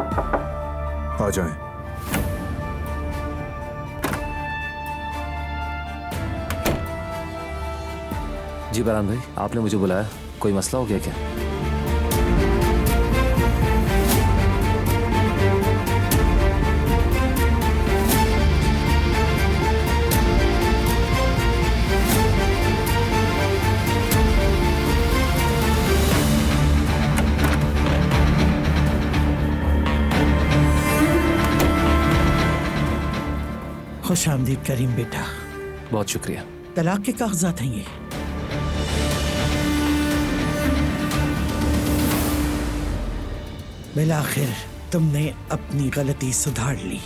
आ जाएं। जी बरहान भाई, आपने मुझे बुलाया, कोई मसला हो गया क्या? खुश आमदीद करीम बेटा। बहुत शुक्रिया। तलाक के कागजात हैं ये। बिलाखिर तुमने अपनी गलती सुधार ली।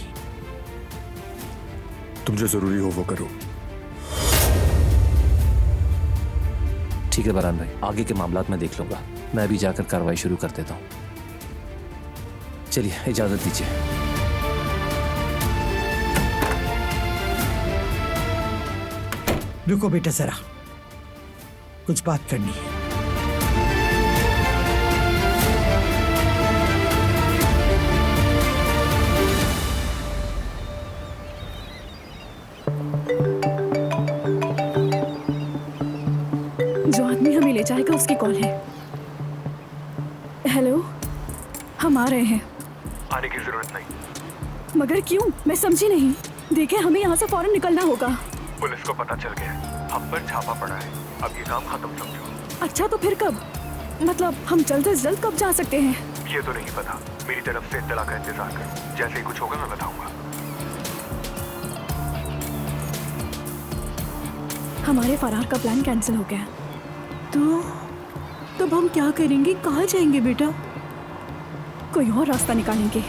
तुम जो जरूरी हो वो करो। ठीक है बरहान भाई, आगे के मामलात मैं देख लूंगा। मैं अभी जाकर कार्रवाई शुरू कर देता हूँ। चलिए, इजाजत दीजिए। रुको बेटा जरा, कुछ बात करनी है। जो आदमी हमें ले जाएगा उसकी कॉल है। हेलो, हम आ रहे हैं। आने की जरूरत नहीं। मगर क्यों? मैं समझी नहीं। देखें, हमें यहाँ से फौरन निकलना होगा। पुलिस को पता चल गया, हम पर छापा पड़ा है। अब ये काम खत्म समझो। अच्छा, तो फिर कब? मतलब हम जल्द से जल्द कब जा सकते हैं? ये तो नहीं पता। मेरी तरफ से इत्तला का इंतजार कर। जैसे ही कुछ होगा मैं बताऊंगा। हमारे फरार का प्लान कैंसिल हो गया। तो तब हम क्या करेंगे? कहाँ जाएंगे बेटा? कोई और रास्ता निकालेंगे।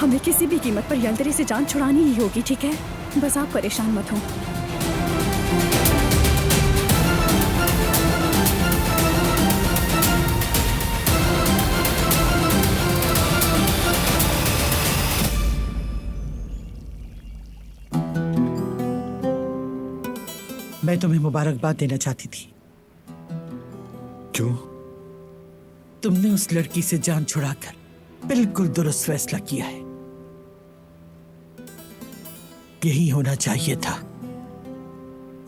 हमें किसी भी कीमत पर यंत्रे से जान छुड़ानी ही होगी, ठीक है? बस आप परेशान मत हो। मैं तुम्हें मुबारकबाद देना चाहती थी। क्यों? तुमने उस लड़की से जान छुड़ाकर बिल्कुल दुरुस्त फैसला किया है। यही होना चाहिए था।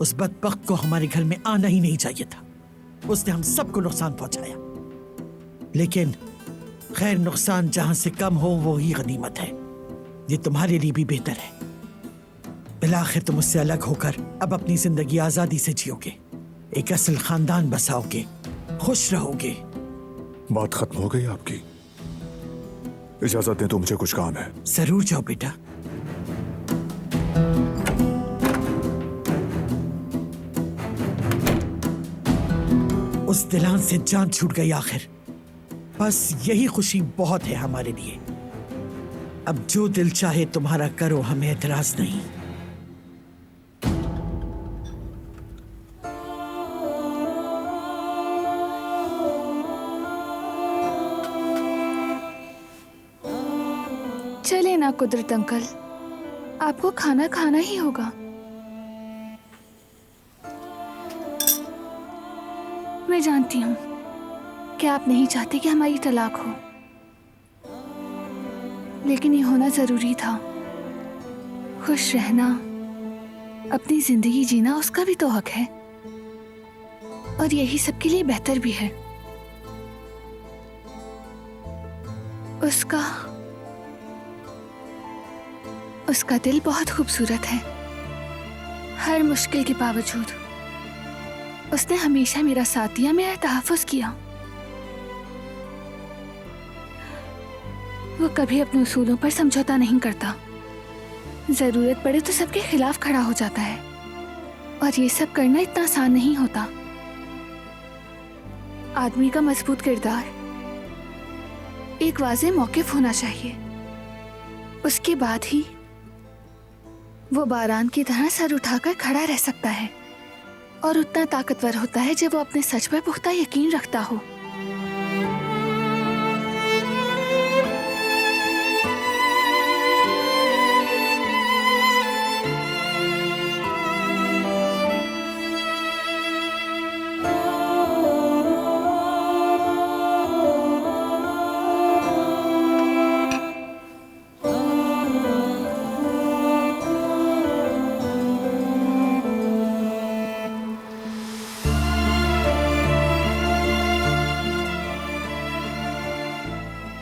उस बदबख्त को हमारे घर में आना ही नहीं चाहिए था। उसने हम सबको नुकसान पहुंचाया। लेकिन खैर, नुकसान जहां से कम हो वो ही गनीमत है। ये तुम्हारे लिए भी बेहतर है। बिलाखिर तुम उससे अलग होकर अब अपनी जिंदगी आजादी से जियोगे, एक असल खानदान बसाओगे, खुश रहोगे। बात खत्म हो गई आपकी। इजाजत दें तो मुझे कुछ काम है। जरूर जाओ बेटा। उस दिलान से जान छूट गई आखिर। बस यही खुशी बहुत है हमारे लिए। अब जो दिल चाहे तुम्हारा करो, हमें एतराज नहीं। चले ना कुदरत अंकल, आपको खाना खाना ही होगा। मैं जानती हूँ कि आप नहीं चाहते कि हमारी तलाक हो, लेकिन ये होना जरूरी था। खुश रहना, अपनी जिंदगी जीना उसका भी तो हक है, और यही सबके लिए बेहतर भी है। उसका दिल बहुत खूबसूरत है। हर मुश्किल के बावजूद उसने हमेशा मेरा साथ दिया, मेरा तहफ़्फ़ुज़ किया। वो कभी अपने उसूलों पर समझौता नहीं करता। जरूरत पड़े तो सबके खिलाफ खड़ा हो जाता है, और ये सब करना इतना आसान नहीं होता। आदमी का मजबूत किरदार एक वाज़ेह मौक़िफ़ होना चाहिए। उसके बाद ही वो बारान की तरह सर उठाकर खड़ा रह सकता है, और उतना ताकतवर होता है जब वो अपने सच पर पुख्ता यकीन रखता हो।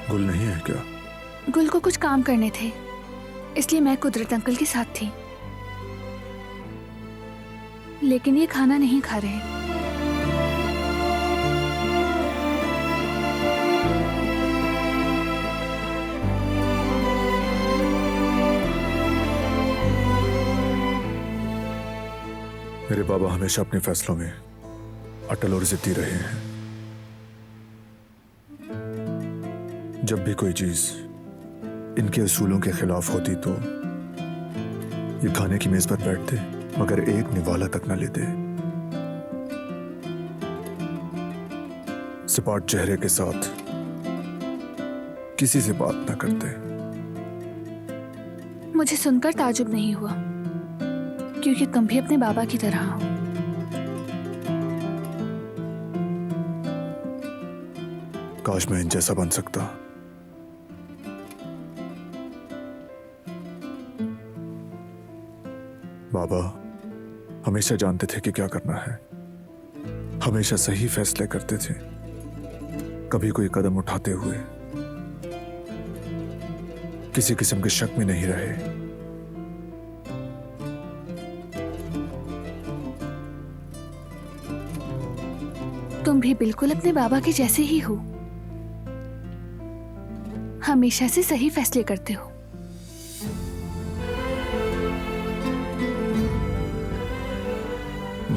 गुल नहीं है क्या? गुल को कुछ काम करने थे, इसलिए मैं कुदरत अंकल के साथ थी। लेकिन ये खाना नहीं खा रहे। मेरे बाबा हमेशा अपने फैसलों में अटल और जिद्दी रहे हैं। जब भी कोई चीज इनके असूलों के खिलाफ होती तो ये खाने की मेज पर बैठते, मगर एक निवाला तक न लेते। सपाट चेहरे के साथ किसी से बात न करते। मुझे सुनकर ताजुब नहीं हुआ, क्योंकि तुम भी अपने बाबा की तरह हो। काश मैं इन जैसा बन सकता। बाबा हमेशा जानते थे कि क्या करना है, हमेशा सही फैसले करते थे। कभी कोई कदम उठाते हुए किसी किस्म के शक में नहीं रहे। तुम भी बिल्कुल अपने बाबा के जैसे ही हो, हमेशा से सही फैसले करते हो।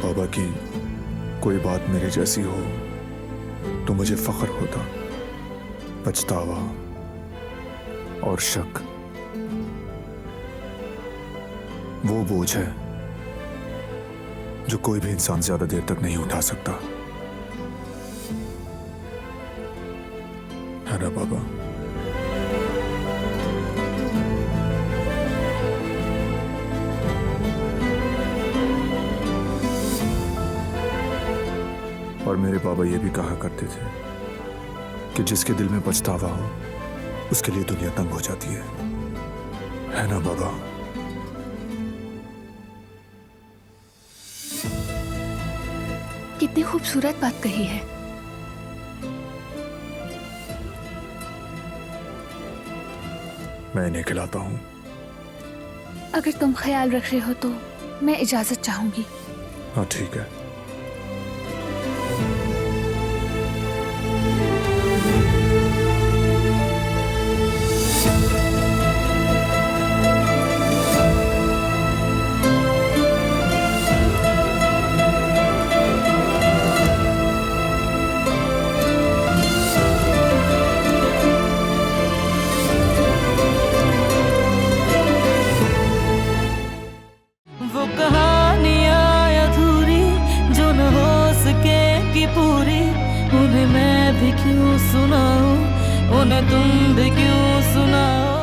बाबा की कोई बात मेरे जैसी हो तो मुझे फख्र होता। पछतावा और शक वो बोझ है जो कोई भी इंसान ज्यादा देर तक नहीं उठा सकता, है ना बाबा? और मेरे बाबा ये भी कहा करते थे कि जिसके दिल में पछतावा हो उसके लिए दुनिया तंग हो जाती है ना बाबा? कितनी खूबसूरत बात कही है। मैं इन्हें खिलाता हूं। अगर तुम ख्याल रख रहे हो तो मैं इजाजत चाहूंगी। हाँ ठीक है। वो कहानियाँ अधूरी जो न हो सके कि पूरी, उन्हें मैं भी क्यों सुनाऊं, उन्हें तुम भी क्यों सुनाओ।